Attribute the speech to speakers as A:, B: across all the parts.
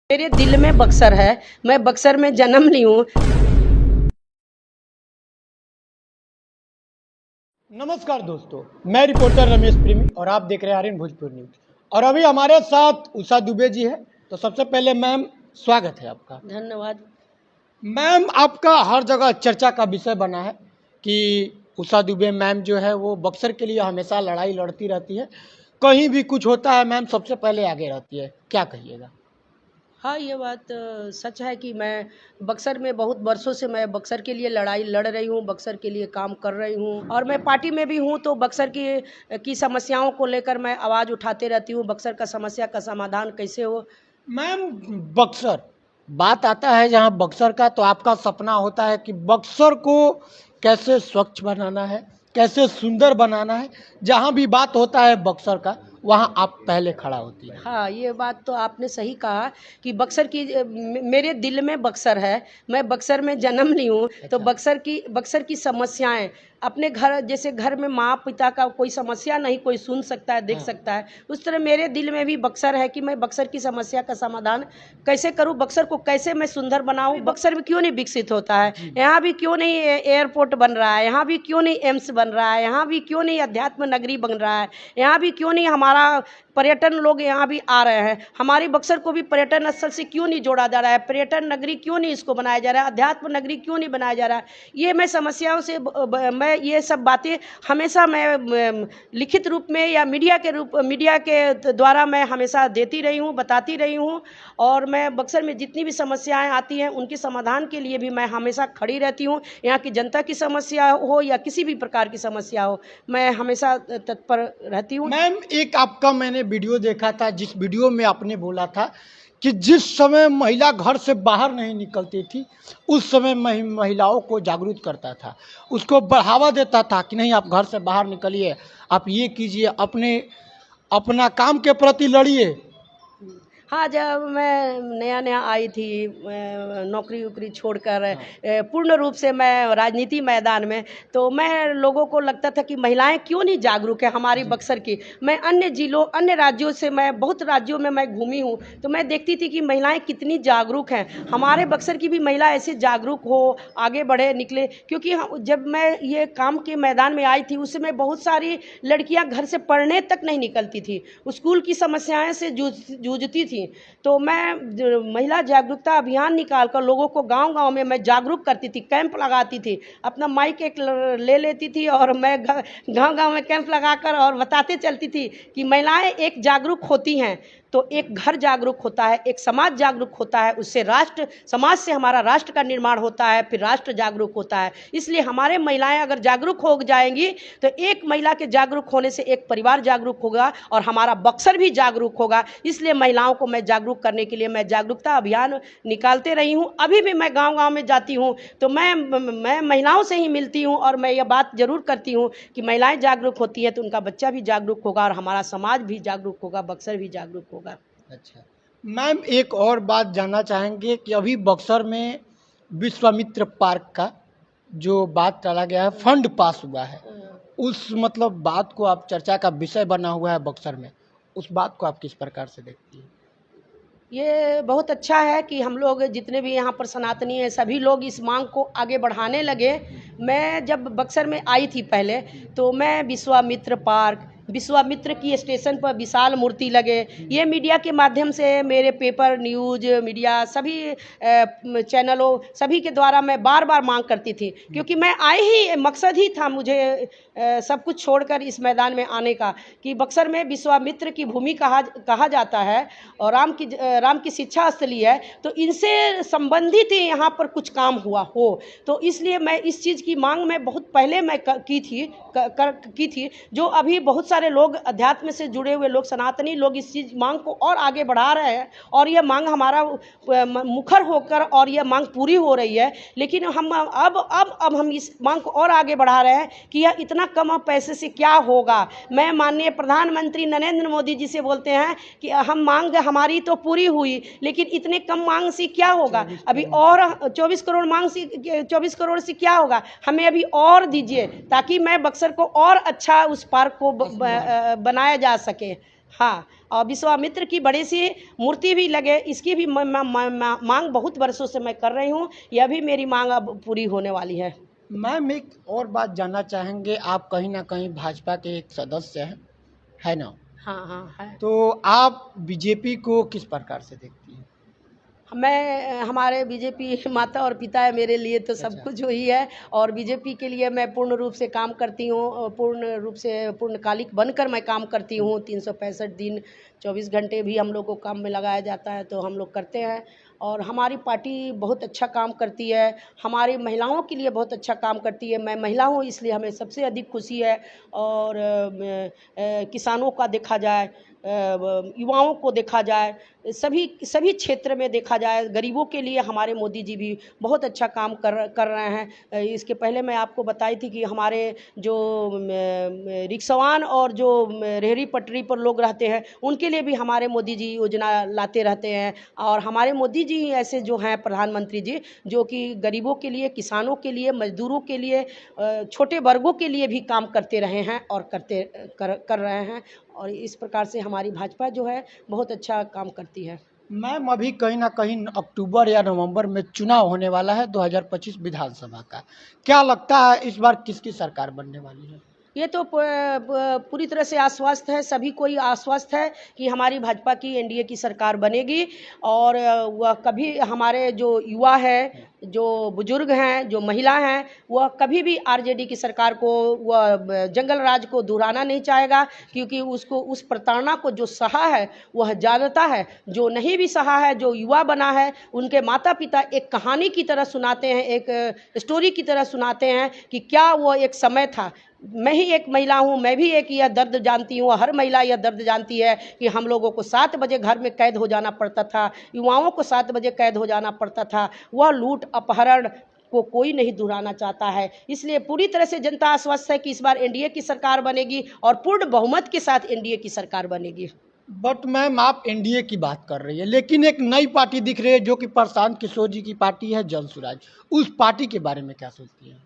A: मेरे दिल में बक्सर है। मैं बक्सर में जन्म ली हूँ।
B: नमस्कार दोस्तों, मैं रिपोर्टर रमेश प्रेमी और आप देख रहे हैं आर्यन भोजपुर न्यूज। और अभी हमारे साथ उषा दुबे जी है। तो सबसे पहले मैम, स्वागत है आपका।
A: धन्यवाद।
B: मैम, आपका हर जगह चर्चा का विषय बना है कि उषा दुबे मैम जो है वो बक्सर के लिए हमेशा लड़ाई लड़ती रहती है। कहीं भी कुछ होता है मैम सबसे पहले आगे रहती है, क्या कहिएगा?
A: हाँ, ये बात सच है कि मैं बक्सर में बहुत वर्षों से मैं बक्सर के लिए लड़ाई लड़ रही हूँ, बक्सर के लिए काम कर रही हूँ और मैं पार्टी में भी हूँ। तो बक्सर की समस्याओं को लेकर मैं आवाज़ उठाते रहती हूँ। बक्सर का समस्या का समाधान कैसे हो।
B: मैम, बक्सर बात आता है जहाँ बक्सर का, तो आपका सपना होता है कि बक्सर को कैसे स्वच्छ बनाना है, कैसे सुंदर बनाना है। जहाँ भी बात होता है बक्सर का, वहाँ आप पहले खड़ा होती है।
A: हाँ, ये बात तो आपने सही कहा कि बक्सर की मेरे दिल में बक्सर है। मैं बक्सर में जन्म ली हूँ। तो
B: अच्छा।
A: बक्सर की समस्याएं अपने घर, जैसे घर में माँ पिता का कोई समस्या नहीं कोई सुन सकता है, देख
B: हाँ।
A: सकता है, उस तरह मेरे दिल में भी बक्सर है कि मैं बक्सर की समस्या का समाधान कैसे करूँ, बक्सर को कैसे मैं सुंदर बनाऊँ। बक्सर में क्यों नहीं विकसित होता है, यहाँ भी क्यों नहीं एयरपोर्ट बन रहा है, यहाँ भी क्यों नहीं एम्स बन रहा है, यहाँ भी क्यों नहीं अध्यात्म नगरी बन रहा है, यहाँ भी क्यों नहीं हमारा पर्यटन लोग यहाँ भी आ रहे हैं। हमारी बक्सर को भी पर्यटन स्थल से क्यों नहीं जोड़ा जा रहा है, पर्यटन नगरी क्यों नहीं इसको बनाया जा रहा है, अध्यात्म नगरी क्यों नहीं बनाया जा रहा है। ये मैं समस्याओं से मैं ये सब बातें हमेशा मैं लिखित रूप में या मीडिया के द्वारा मैं हमेशा देती रही हूँ, बताती रही हूँ। और मैं बक्सर में जितनी भी समस्याएं आती हैं उनके समाधान के लिए भी मैं हमेशा खड़ी रहती हूँ। यहाँ की जनता की समस्या हो या किसी भी प्रकार की समस्या हो, मैं हमेशा तत्पर रहती हूँ।
B: मैम, एक आपका मैंने वीडियो देखा था, जिस वीडियो में आपने बोला था कि जिस समय महिला घर से बाहर नहीं निकलती थी उस समय महिलाओं को जागरूक करता था, उसको बढ़ावा देता था कि नहीं, आप घर से बाहर निकलिए, आप ये कीजिए, अपना काम के प्रति लड़िए।
A: हाँ, जब मैं नया नया आई थी नौकरी वोकरी छोड़कर पूर्ण रूप से मैं राजनीति मैदान में, तो मैं लोगों को लगता था कि महिलाएं क्यों नहीं जागरूक है हमारी बक्सर की। मैं अन्य जिलों अन्य राज्यों से, मैं बहुत राज्यों में मैं घूमी हूँ, तो मैं देखती थी कि महिलाएं कितनी जागरूक हैं। हमारे बक्सर की भी महिला ऐसे जागरूक हो, आगे बढ़े निकले। क्योंकि जब मैं ये काम के मैदान में आई थी उस समय बहुत सारी लड़कियां घर से पढ़ने तक नहीं निकलती थी, स्कूल की समस्याएं से जूझती थी। तो मैं महिला जागरूकता अभियान निकालकर लोगों को गांव-गांव में मैं जागरूक करती थी, कैंप लगाती थी, अपना माइक एक ले लेती थी और मैं गांव-गांव में कैंप लगाकर और बताते चलती थी कि महिलाएं एक जागरूक होती हैं तो एक घर जागरूक होता है, एक समाज जागरूक होता है, उससे राष्ट्र, समाज से हमारा राष्ट्र का निर्माण होता है, फिर राष्ट्र जागरूक होता है। इसलिए हमारे महिलाएं अगर जागरूक हो जाएंगी तो एक महिला के जागरूक होने से एक परिवार जागरूक होगा और हमारा बक्सर भी जागरूक होगा। इसलिए महिलाओं को मैं जागरूक करने के लिए मैं जागरूकता अभियान निकालते रही हूँ। अभी भी मैं गांव-गांव में जाती हूँ तो मैं महिलाओं से ही मिलती हूँ और मैं ये बात जरूर करती हूँ कि महिलाएं जागरूक होती है तो उनका बच्चा भी जागरूक होगा और हमारा समाज भी जागरूक होगा, बक्सर भी जागरूक होगा।
B: अच्छा मैम, एक और बात जानना चाहेंगे कि अभी बक्सर में विश्वामित्र पार्क का जो बात टाला गया है, फंड पास हुआ है, उस मतलब बात को आप चर्चा का विषय बना हुआ है बक्सर में, उस बात को आप किस प्रकार से देखती हैं?
A: ये बहुत अच्छा है कि हम लोग जितने भी यहाँ पर सनातनी हैं सभी लोग इस मांग को आगे बढ़ाने लगे। मैं जब बक्सर में आई थी पहले तो मैं विश्वामित्र पार्क, विश्वामित्र की स्टेशन पर विशाल मूर्ति लगे, ये मीडिया के माध्यम से मेरे पेपर न्यूज मीडिया सभी चैनलों सभी के द्वारा मैं बार बार मांग करती थी। क्योंकि मैं आई ही मकसद ही था मुझे सब कुछ छोड़कर इस मैदान में आने का कि बक्सर में विश्वामित्र की भूमि कहा जाता है और राम की शिक्षा स्थली है, तो इनसे संबंधित ही यहाँ पर कुछ काम हुआ हो। तो इसलिए मैं इस चीज़ की मांग मैं बहुत पहले मैं की थी जो अभी बहुत सारे लोग अध्यात्म से जुड़े हुए लोग, सनातनी लोग इस चीज़ मांग को और आगे बढ़ा रहे हैं और यह मांग हमारा मुखर होकर और यह मांग पूरी हो रही है। लेकिन हम अब हम इस मांग को और आगे बढ़ा रहे हैं कि यह इतना कम पैसे से क्या होगा। मैं माननीय प्रधानमंत्री नरेंद्र मोदी जी से बोलते हैं कि हम मांग हमारी तो पूरी हुई लेकिन इतने कम मांग से क्या होगा, अभी और 24 करोड़ मांग से 24 करोड़ से क्या होगा, हमें अभी और दीजिए ताकि मैं बक्सर को और अच्छा उस पार्क को बनाया जा सके। हाँ, और विश्वामित्र की बड़ी सी मूर्ति भी लगे, इसकी भी मांग बहुत वर्षों से मैं कर रही हूँ। यह भी मेरी मांग अब पूरी होने वाली है।
B: मैम एक और बात जानना चाहेंगे, आप कहीं ना कहीं भाजपा के एक सदस्य हैं, है ना?
A: हाँ हाँ है।
B: तो आप बीजेपी को किस प्रकार से देखती हैं?
A: मैं हमारे बीजेपी माता और पिता है मेरे लिए, तो सब
B: अच्छा।
A: कुछ वही है। और बीजेपी के लिए मैं पूर्ण रूप से काम करती हूँ, पूर्ण रूप से पूर्णकालिक बनकर मैं काम करती हूँ। 365 दिन 24 घंटे भी हम लोग को काम में लगाया जाता है, तो हम लोग करते हैं। और हमारी पार्टी बहुत अच्छा काम करती है, हमारी महिलाओं के लिए बहुत अच्छा काम करती है। मैं महिला हूँ, इसलिए हमें सबसे अधिक खुशी है। और किसानों का देखा जाए, युवाओं को देखा जाए, सभी सभी क्षेत्र में देखा जाए, गरीबों के लिए हमारे मोदी जी भी बहुत अच्छा काम कर रहे हैं। इसके पहले मैं आपको बताई थी कि हमारे जो रिक्शवान और जो रेहड़ी पटरी पर लोग रहते हैं, उनके लिए भी हमारे मोदी जी योजना लाते रहते हैं। और हमारे मोदी जी ऐसे जो हैं प्रधानमंत्री जी, जो कि गरीबों के लिए, किसानों के लिए, मजदूरों के लिए, छोटे वर्गों के लिए भी काम करते रहे हैं और कर रहे हैं। और इस प्रकार से हमारी भाजपा जो है बहुत अच्छा काम करती है।
B: मैम अभी कहीं ना कहीं अक्टूबर या नवंबर में चुनाव होने वाला है 2025 विधानसभा का, क्या लगता है इस बार किसकी सरकार बनने वाली है?
A: ये तो पूरी तरह से आश्वस्त है, सभी को ही आश्वस्त है कि हमारी भाजपा की एनडीए की सरकार बनेगी। और वह कभी हमारे जो युवा है, जो बुजुर्ग हैं, जो महिला हैं, वह कभी भी आरजेडी की सरकार को, वह जंगल राज को दोहराना नहीं चाहेगा। क्योंकि उसको उस प्रताड़ना को जो सहा है वह जानता है, जो नहीं भी सहा है, जो युवा बना है, उनके माता पिता एक कहानी की तरह सुनाते हैं, एक स्टोरी की तरह सुनाते हैं कि क्या वो एक समय था। मैं ही एक महिला हूँ, मैं भी एक यह दर्द जानती हूँ, हर महिला यह दर्द जानती है कि हम लोगों को 7 बजे घर में कैद हो जाना पड़ता था, युवाओं को 7 बजे कैद हो जाना पड़ता था। वह लूट अपहरण को कोई नहीं दोहराना चाहता है। इसलिए पूरी तरह से जनता आश्वस्त है कि इस बार एनडीए की सरकार बनेगी और पूर्ण बहुमत के साथ एनडीए की सरकार बनेगी।
B: बट मैम आप एनडीए की बात कर रही है, लेकिन एक नई पार्टी दिख रही है जो कि प्रशांत किशोर जी की पार्टी है, जन स्वराज। उस पार्टी के बारे में क्या सोचती हैं?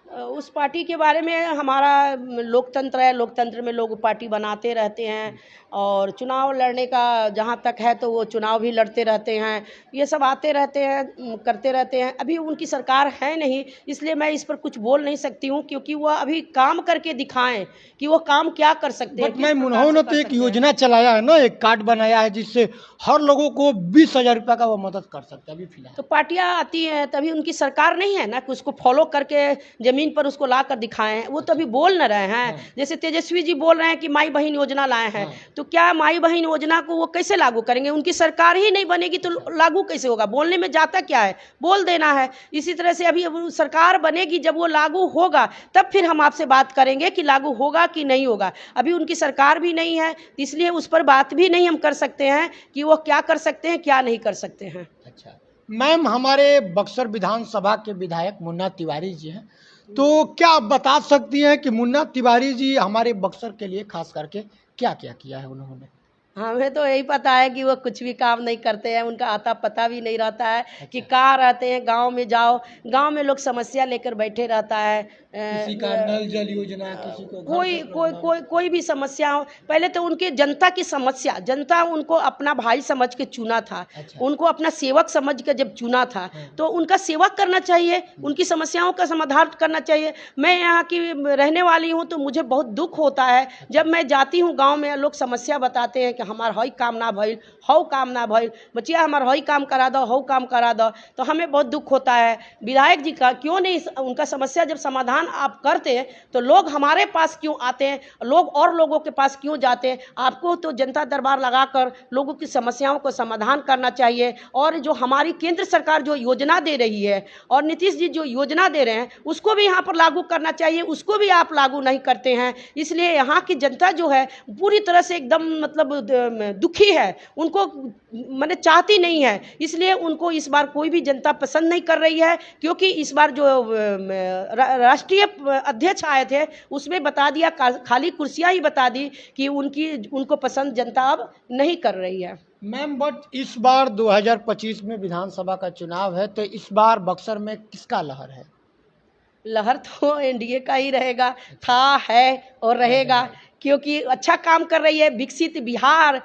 A: उस पार्टी के बारे में, हमारा लोकतंत्र है, लोकतंत्र में लोग पार्टी बनाते रहते हैं। और चुनाव लड़ने का जहाँ तक है तो वो चुनाव भी लड़ते रहते हैं, ये सब आते रहते हैं, करते रहते हैं। अभी उनकी सरकार है नहीं, इसलिए मैं इस पर कुछ बोल नहीं सकती हूँ, क्योंकि वह अभी काम करके दिखाएं कि वो काम क्या कर सकते हैं,
B: बट
A: किस
B: मैम
A: प्रकार
B: उन्होंने
A: से
B: तो
A: कर
B: एक
A: सकते हैं।
B: योजना चलाया है ना, एक कार्ड बनाया है जिससे हर लोगों को 20,000 रुपये का वो मदद कर सकते हैं अभी फिलहाल।
A: तो पार्टियां आती हैं, तभी उनकी सरकार नहीं है ना कि उसको फॉलो करके जमीन पर उसको ला कर दिखाएं। वो तो अभी बोल न रहे हैं।
B: हाँ।
A: जैसे तेजस्वी जी बोल रहे हैं कि माई बहन योजना लाए हैं,
B: हाँ।
A: तो क्या माई बहन योजना को वो कैसे लागू करेंगे? उनकी सरकार ही नहीं बनेगी तो लागू कैसे होगा? बोलने में जाता क्या है, बोल देना है। इसी तरह से अभी अब सरकार बनेगी, जब वो लागू होगा तब फिर हम आपसे बात करेंगे कि लागू होगा कि नहीं होगा। अभी उनकी सरकार भी नहीं है, इसलिए उस पर बात भी नहीं हम कर सकते हैं कि वो क्या कर सकते हैं, क्या नहीं कर सकते हैं।
B: अच्छा मैम, हमारे बक्सर विधानसभा के विधायक मुन्ना तिवारी जी हैं, तो क्या आप बता सकती हैं कि मुन्ना तिवारी जी हमारे बक्सर के लिए खास करके क्या क्या किया है उन्होंने?
A: हमें तो यही पता है कि वो कुछ भी काम नहीं करते हैं, उनका आता पता भी नहीं रहता है कि
B: अच्छा।
A: कहाँ रहते हैं। गांव में जाओ, गांव में लोग समस्या लेकर बैठे रहता है।
B: किसी का नल जल योजना, किसी को घर
A: कोई
B: से
A: कोई
B: प्रॉब्लम।
A: कोई कोई भी समस्या हो, पहले तो उनके जनता की समस्या, जनता उनको अपना भाई समझ के चुना था।
B: अच्छा।
A: उनको अपना सेवक समझ के जब चुना था,
B: हाँ।
A: तो उनका सेवा करना चाहिए, उनकी समस्याओं का समाधान करना चाहिए। मैं यहाँ की रहने वाली हूँ, तो मुझे बहुत दुख होता है जब मैं जाती हूँ गांव में, लोग समस्या बताते हैं कि हमार हई काम ना भइल, हौ काम ना भइल, बचिया हमार हई काम करा दो, हौ काम करा दो, तो हमें बहुत दुख होता है। विधायक जी का क्यों नहीं, उनका समस्या जब समाधान आप करते तो लोग हमारे पास क्यों आते हैं, लोग और लोगों के पास क्यों जाते हैं? आपको तो जनता दरबार लगाकर लोगों की समस्याओं को समाधान करना चाहिए। और जो हमारी केंद्र सरकार जो योजना दे रही है, और नीतीश जी जो योजना दे रहे हैं, उसको भी यहाँ पर लागू करना चाहिए। उसको भी आप लागू नहीं करते हैं, इसलिए यहाँ की जनता जो है पूरी तरह से एकदम मतलब दुखी है। उनको मैंने चाहती नहीं है, इसलिए उनको इस बार कोई भी जनता पसंद नहीं कर रही है। क्योंकि इस बार जो राष्ट्रीय अध्यक्ष आए थे, उसमें बता दिया, खाली कुर्सियां ही बता दी कि उनको पसंद जनता अब नहीं कर रही है।
B: मैम बट इस बार 2025 में विधानसभा का चुनाव है, तो इस बार बक्सर में किसका लहर है?
A: लहर तो एनडीए का ही रहेगा, था, है और रहेगा। क्योंकि अच्छा काम कर रही है, विकसित बिहार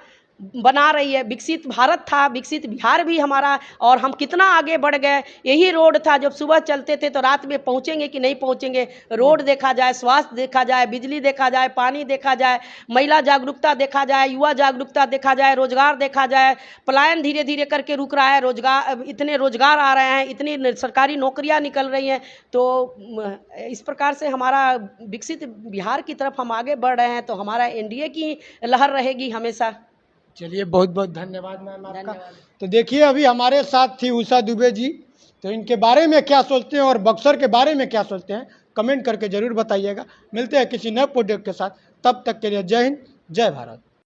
A: बना रही है। विकसित भारत था, विकसित बिहार भी हमारा, और हम कितना आगे बढ़ गए। यही रोड था, जब सुबह चलते थे तो रात में पहुंचेंगे कि नहीं पहुंचेंगे। रोड देखा जाए, स्वास्थ्य देखा जाए, बिजली देखा जाए, पानी देखा जाए, महिला जागरूकता देखा जाए, युवा जागरूकता देखा जाए, रोजगार देखा जाए। पलायन धीरे धीरे करके रुक रहा है, रोजगार, इतने रोजगार आ रहे हैं, इतनी सरकारी नौकरियां निकल रही हैं। तो इस प्रकार से हमारा विकसित बिहार की तरफ हम आगे बढ़ रहे हैं। तो हमारा एनडीए की लहर रहेगी हमेशा।
B: चलिए, बहुत बहुत धन्यवाद मैम आपका।
A: धन्यवाद।
B: तो देखिए, अभी हमारे साथ थी उषा दुबे जी। तो इनके बारे में क्या सोचते हैं और बक्सर के बारे में क्या सोचते हैं, कमेंट करके ज़रूर बताइएगा। मिलते हैं किसी नए प्रोजेक्ट के साथ, तब तक के लिए जय हिंद, जय भारत।